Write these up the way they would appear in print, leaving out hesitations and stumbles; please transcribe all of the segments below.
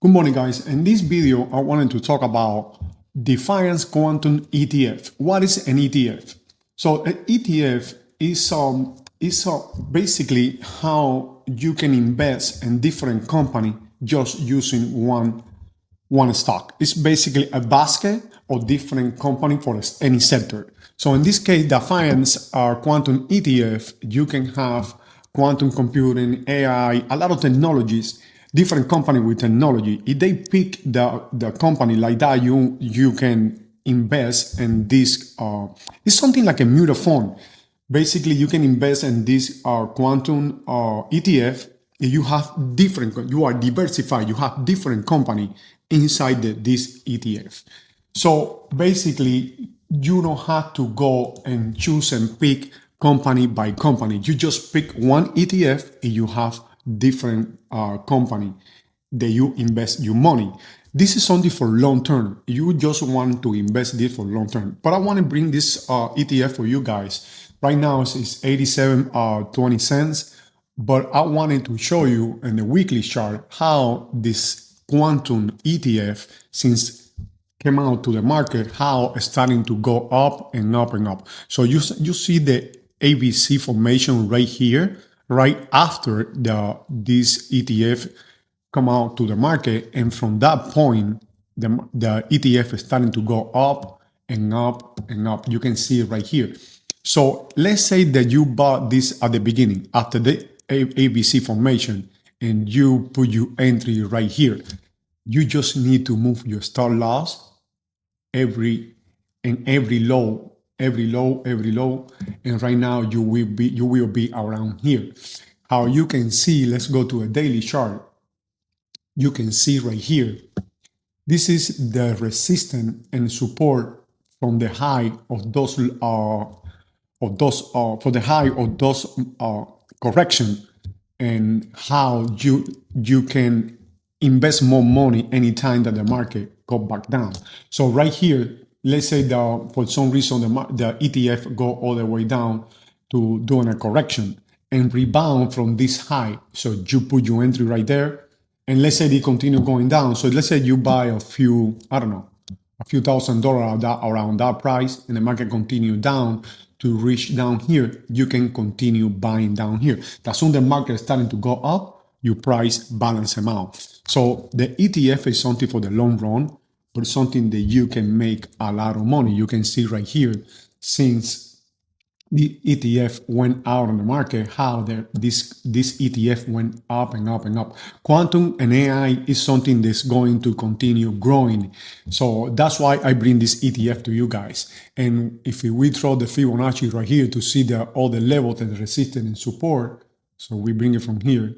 Good morning, guys. In this video, I wanted to talk about Defiance Quantum ETF. What is an ETF? So an ETF is basically how you can invest in different company just using one stock. It's basically a basket of different company for any sector. So in this case, Defiance Quantum ETF, you can have quantum computing, AI, a lot of technologies, different company with technology. If they pick the company like that, you can invest in this. It's something like a mutual fund. Basically, you can invest in this quantum ETF. You have different. You are diversified. You have different company inside this ETF. So basically, you don't have to go and choose and pick company by company. You just pick one ETF and you have different company that you invest your money. This is something for long term. You just want to invest this for long term. But I want to bring this ETF for you guys. Right now it's 87.20 cents. But I wanted to show you in the weekly chart how this quantum ETF, since came out to the market, how it's starting to go up and up and up. So you see the ABC formation right here, right after this ETF come out to the market, and from that point, the ETF is starting to go up and up and up. You can see it right here. So let's say that you bought this at the beginning, after the ABC formation, and you put your entry right here. You just need to move your stop loss every low, every low, and right now you will be around here. How you can see, let's go to a daily chart. You can see right here, this is the resistance and support from the high of those for the high of those correction, and how you can invest more money anytime that the market go back down. So right here, let's say that for some reason the ETF go all the way down to doing a correction and rebound from this high. So you put your entry right there, and let's say they continue going down. So let's say you buy a few, I don't know, a few $1,000s around that price, and the market continue down to reach down here, you can continue buying down here. As soon as the market is starting to go up, you price balance them out. So the ETF is something for the long run, but something that you can make a lot of money. You can see right here, since the ETF went out on the market, how this ETF went up and up and up. Quantum and AI is something that's going to continue growing. So that's why I bring this ETF to you guys. And if we throw the Fibonacci right here to see all the levels and resistance and support, so we bring it from here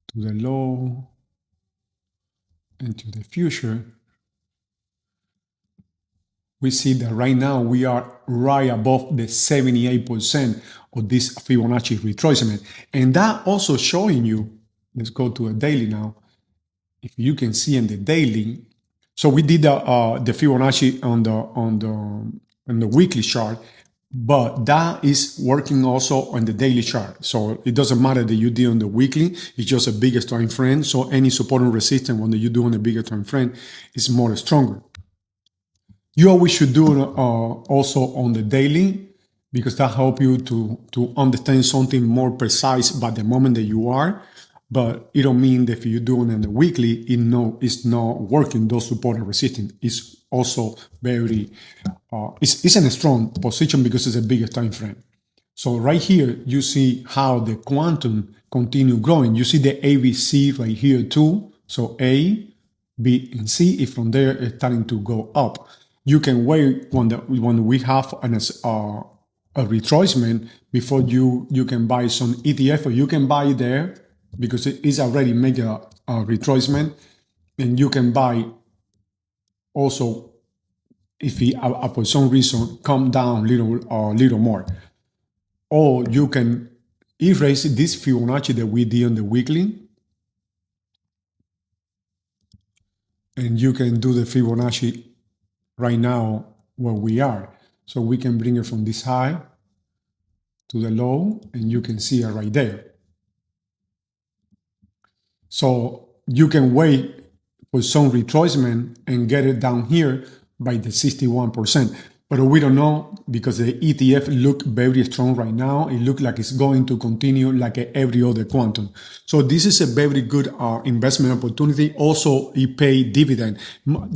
to the low and to the future, we see that right now we are right above the 78% of this Fibonacci retracement. And that also showing you, let's go to a daily now. If you can see in the daily, so we did the Fibonacci on the weekly chart, but that is working also on the daily chart. So it doesn't matter that you did on the weekly, it's just a bigger time frame. So any support and resistance when you do on a bigger time frame is more stronger. You always should do also on the daily, because that helps you to understand something more precise by the moment that you are. But it don't mean that if you're doing it on the weekly, it's not working, those support and resistance. It's also very, it's in a strong position because it's a bigger time frame. So right here, you see how the quantum continue growing. You see the ABC right here too. So A, B, and C is from there it's starting to go up. You can wait when we have a retracement before you can buy some ETF, or you can buy there because it is already made a retracement, and you can buy also if it for some reason come down little more, or you can erase this Fibonacci that we did on the weekly, and you can do the Fibonacci right now where we are. So we can bring it from this high to the low, and you can see it right there. So you can wait for some retracement and get it down here by the 61%. But we don't know because the ETF look very strong right now. It looks like it's going to continue like every other quantum. So this is a very good investment opportunity. Also, it pay dividend,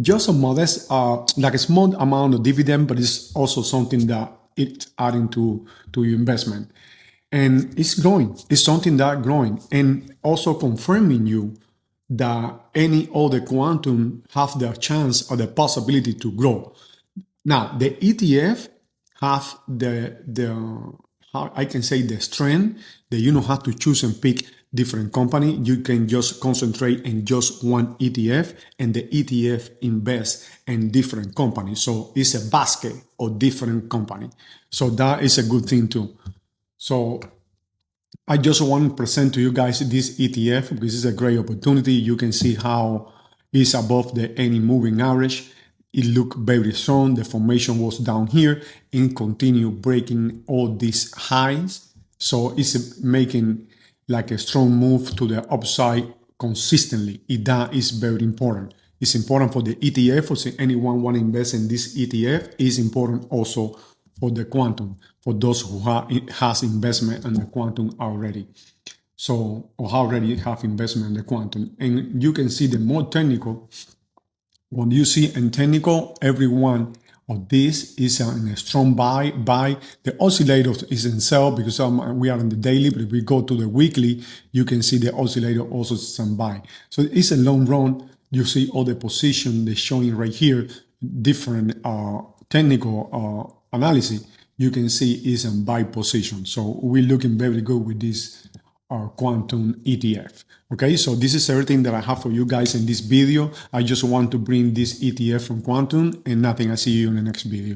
just a modest, like a small amount of dividend, but it's also something that it's adding to your investment. And it's growing. It's something that growing and also confirming you that any other quantum have the chance or the possibility to grow. Now, the ETF have the how I can say the strength that you don't have to choose and pick different company. You can just concentrate in just one ETF, and the ETF invest in different companies. So it's a basket of different company. So that is a good thing too. So I just want to present to you guys this ETF because this is a great opportunity. You can see how it's above the any moving average. It looked very strong. The formation was down here and continue breaking all these highs. So it's making like a strong move to the upside consistently. That is very important. It's important for the ETF, or say anyone want to invest in this ETF. It's important also for the quantum, for those who has investment in the quantum already. So, or already have investment in the quantum. And you can see the more technical, when you see in technical, every one of this is in a strong buy. The oscillator is in sell because we are on the daily, but if we go to the weekly, you can see the oscillator also is in buy. So it's a long run. You see all the position they're showing right here, different technical analysis. You can see is in buy position. So we're looking very good with this quantum ETF. Okay, so this is everything that I have for you guys in this video. I just want to bring this ETF from quantum and nothing. I see you in the next video.